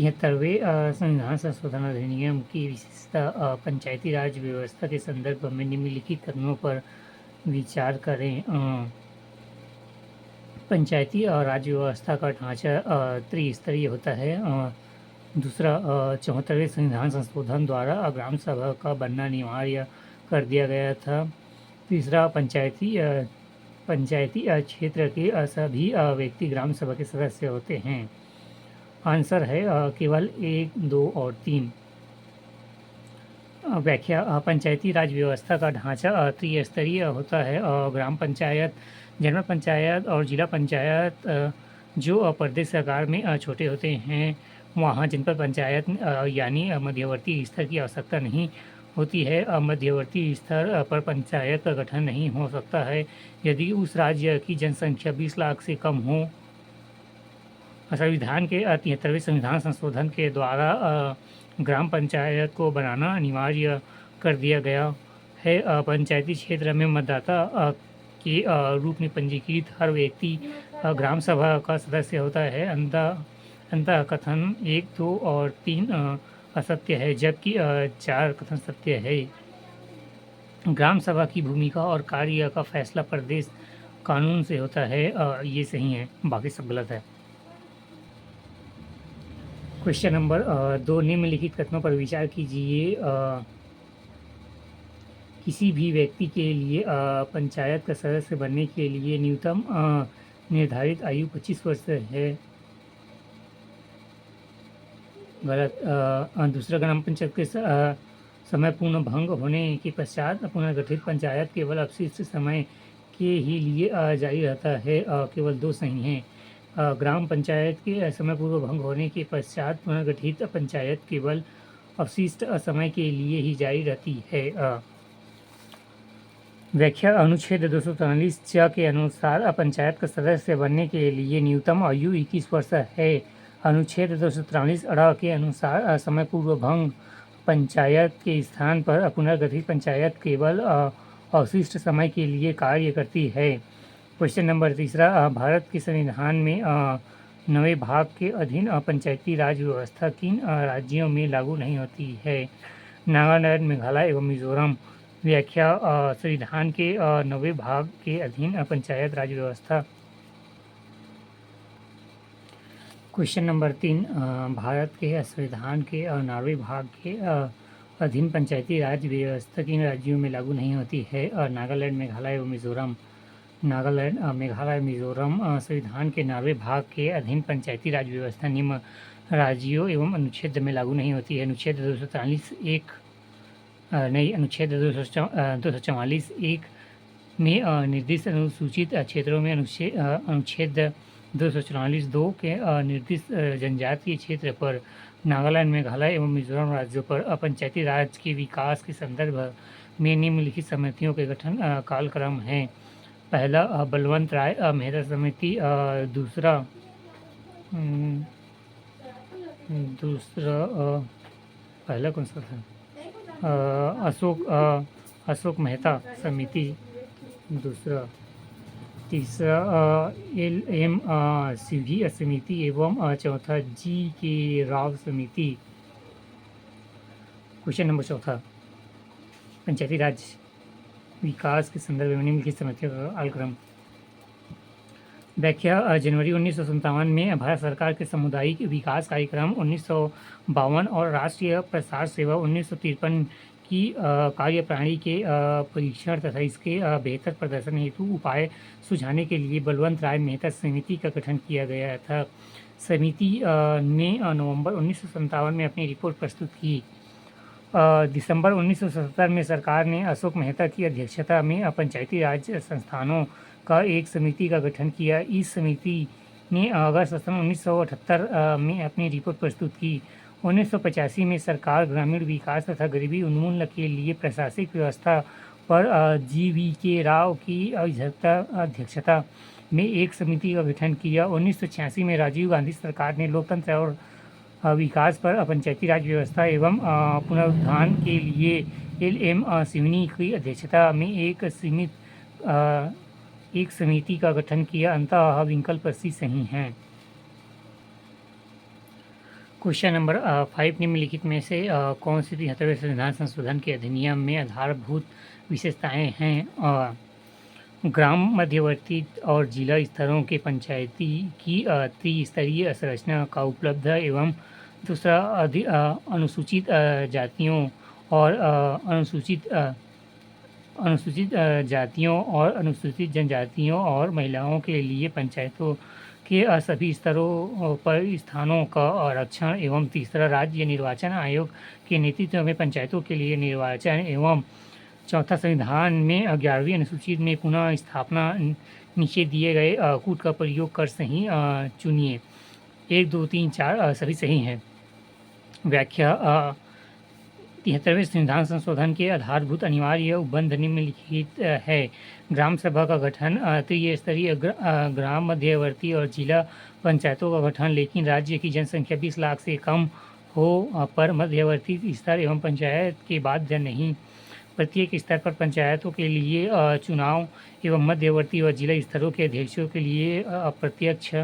73वें संविधान संशोधन अधिनियम की विशेषता पंचायती राज व्यवस्था के संदर्भ में निम्नलिखित कदमों पर विचार करें। पंचायती राज व्यवस्था का ढांचा त्रिस्तरीय होता है। दूसरा, 74वें संविधान संशोधन द्वारा ग्राम सभा का बनना अनिवार्य कर दिया गया था। तीसरा, पंचायती क्षेत्र के सभी व्यक्ति ग्राम सभा के सदस्य होते हैं। आंसर है केवल 1, 2 और 3। व्याख्या, पंचायती राज व्यवस्था का ढांचा त्रिस्तरीय होता है। ग्राम पंचायत, जनपद पंचायत और जिला पंचायत जो प्रदेश सरकार में छोटे होते हैं, वहाँ जनपद पंचायत यानी मध्यवर्ती स्तर की आवश्यकता नहीं होती है। मध्यवर्ती स्तर पर पंचायत का गठन नहीं हो सकता है यदि उस राज्य की जनसंख्या 20 लाख से कम हो। संविधान के 73वें संविधान संशोधन के द्वारा ग्राम पंचायत को बनाना अनिवार्य कर दिया गया है। पंचायती क्षेत्र में मतदाता के रूप में पंजीकृत हर व्यक्ति ग्राम सभा का सदस्य होता है। अंतः कथन 1, 2 और 3 असत्य है, जबकि 4 कथन सत्य है। ग्राम सभा की भूमिका और कार्य का फैसला प्रदेश कानून से होता है, ये सही है, बाकी सब गलत है। क्वेश्चन नंबर 2, निम्नलिखित कथनों पर विचार कीजिए। किसी भी व्यक्ति के लिए पंचायत का सदस्य बनने के लिए न्यूनतम निर्धारित आयु 25 वर्ष है। गलत। दूसरा, ग्राम पंचायत के समय पूर्ण भंग होने के पश्चात पुनर्गठित पंचायत केवल अवशिष्ट समय के ही लिए जारी रहता है, केवल 2 सही हैं। ग्राम पंचायत के समय पूर्व भंग होने के पश्चात पुनर्गठित पंचायत केवल अवशिष्ट समय के लिए ही जारी रहती है। व्याख्या, अनुच्छेद 243 के अनुसार पंचायत का सदस्य बनने के लिए न्यूनतम आयु 21 वर्ष है। अनुच्छेद 243 के अनुसार समय पूर्व भंग पंचायत के स्थान पर पुनर्गठित पंचायत केवल अवशिष्ट समय के लिए कार्य करती है। क्वेश्चन नंबर 3, भारत के संविधान में 9वें भाग के अधीन पंचायती राज व्यवस्था किन राज्यों में लागू नहीं होती है? नागालैंड, मेघालय एवं मिजोरम। व्याख्या, संविधान के 9वें भाग के अधीन पंचायत राज व्यवस्था। क्वेश्चन नंबर 3, भारत के संविधान के 9वें भाग के अधीन पंचायती राज व्यवस्था किन राज्यों में लागू नहीं होती है? नागालैंड, मेघालय एवं मिजोरम। नागालैंड, मेघालय, मिजोरम। संविधान के 9वें भाग के अधीन पंचायती राज व्यवस्था निम्न राज्यों एवं अनुच्छेद में लागू नहीं होती है। अनुच्छेद 244(1) में निर्दिष्ट अनुसूचित क्षेत्रों में अनुच्छेद 244(2) के निर्दिष्ट जनजातीय क्षेत्र पर नागालैंड, मेघालय एवं मिजोरम राज्यों पर पंचायती राज के विकास के संदर्भ में निम्नलिखित समितियों के गठन कालक्रम है। पहला, बलवंत राय मेहता समिति। दूसरा पहला कौन सा था? अशोक मेहता समिति। दूसरा, तीसरा LM सिंघी समिति एवं चौथा GK राव समिति। क्वेश्चन नंबर 4, पंचायती राज विकास के संदर्भ में निम्नलिखित समितियों का कालक्रम। व्याख्या, जनवरी 1957 में भारत सरकार के सामुदायिक विकास कार्यक्रम 1952 और राष्ट्रीय प्रसार सेवा 1953 की कार्यप्रणाली के परीक्षण तथा इसके बेहतर प्रदर्शन हेतु उपाय सुझाने के लिए बलवंत राय मेहता समिति का गठन किया गया था। समिति ने नवंबर 1957 में अपनी रिपोर्ट प्रस्तुत की। दिसंबर 1977 में सरकार ने अशोक मेहता की अध्यक्षता में पंचायती राज संस्थानों का एक समिति का गठन किया। इस समिति ने अगस्त 1978 में अपनी रिपोर्ट प्रस्तुत की। 1985 में सरकार ग्रामीण विकास तथा गरीबी उन्मूलन के लिए प्रशासनिक व्यवस्था पर GVK राव की अध्यक्षता में एक समिति का गठन किया। 1986 में राजीव गांधी सरकार ने लोकतंत्र और विकास पर पंचायती राज व्यवस्था एवं पुनरुत्थान के लिए LM सिवनी की अध्यक्षता में एक समिति का गठन किया। अंततः विकल्प सी सही हैं। क्वेश्चन नंबर 5 निम्नलिखित में से कौन सी 73वें संविधान संशोधन के अधिनियम में आधारभूत विशेषताएं हैं? ग्राम मध्यवर्ती और जिला स्तरों के पंचायती की त्रिस्तरीय संरचना का उपलब्ध एवं दूसरा अनुसूचित जातियों और अनुसूचित जातियों और अनुसूचित जनजातियों और महिलाओं के लिए पंचायतों के सभी स्तरों पर स्थानों का आरक्षण एवं तीसरा राज्य निर्वाचन आयोग के नेतृत्व में पंचायतों के लिए निर्वाचन एवं चौथा संविधान में 11वीं अनुसूचित में पुनः स्थापना नीचे दिए गए कूट का प्रयोग कर सही चुनिए। 1, 2, 3, 4 सभी सही हैं। व्याख्या 73वें संविधान संशोधन के आधारभूत अनिवार्य उपबंध निम्नलिखित है। ग्राम सभा का गठन, त्रिस्तरीय ग्राम मध्यवर्ती और जिला पंचायतों का गठन, लेकिन राज्य की जनसंख्या 20 लाख से कम हो पर मध्यवर्ती स्तर एवं पंचायत के बाद नहीं। प्रत्येक स्तर पर पंचायतों के लिए चुनाव एवं मध्यवर्ती और जिला स्तरों के अध्यक्षों के लिए अप्रत्यक्ष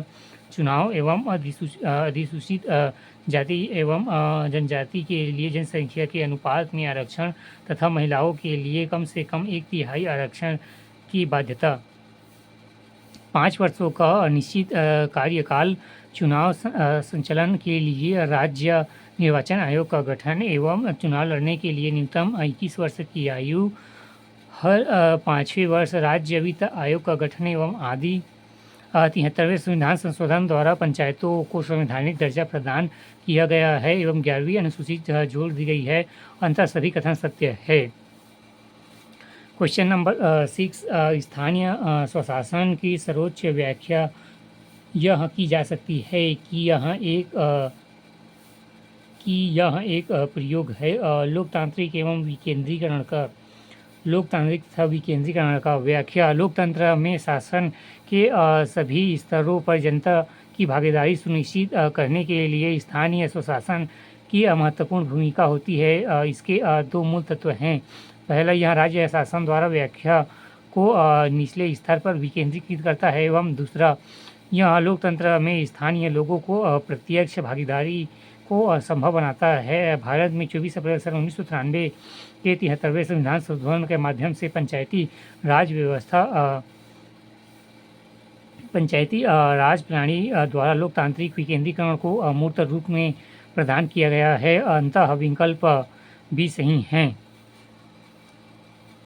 चुनाव एवं अधिसूचित जाति एवं जनजाति के लिए जनसंख्या के अनुपात में आरक्षण तथा महिलाओं के लिए कम से कम 1/3 आरक्षण की बाध्यता। 5 वर्षों का निश्चित कार्यकाल, चुनाव संचालन के लिए राज्य निर्वाचन आयोग का गठन एवं चुनाव लड़ने के लिए न्यूनतम 21 वर्ष की आयु, हर 5वें वर्ष राज्य वित्त आयोग का गठन एवं आदि। 73वें संविधान संशोधन द्वारा पंचायतों को संवैधानिक दर्जा प्रदान किया गया है एवं 11वीं अनुसूचित जोड़ दी गई है। अंतर सभी कथन सत्य है। क्वेश्चन नंबर 6, स्थानीय स्वशासन की सर्वोच्च व्याख्या यह की जा सकती है कि यह एक प्रयोग है लोकतांत्रिक एवं विकेंद्रीकरण का। लोकतांत्रिक तथा विकेंद्रीकरण का। व्याख्या: लोकतंत्र में शासन के सभी स्तरों पर जनता की भागीदारी सुनिश्चित करने के लिए स्थानीय स्वशासन की महत्वपूर्ण भूमिका होती है। इसके 2 मूल तत्व हैं। पहला, यह राज्य शासन द्वारा व्याख्या को निचले स्तर पर विकेंद्रीकृत करता है एवं दूसरा, यह लोकतंत्र में स्थानीय लोगों को प्रत्यक्ष भागीदारी को संभव बनाता है। भारत में 24 अप्रैल सन 1993 के 73वें संविधान संशोधन के माध्यम से पंचायती राज प्रणाली द्वारा लोकतांत्रिक विकेंद्रीकरण को मूर्त रूप में प्रदान किया गया है। अंततः विकल्प भी सही हैं।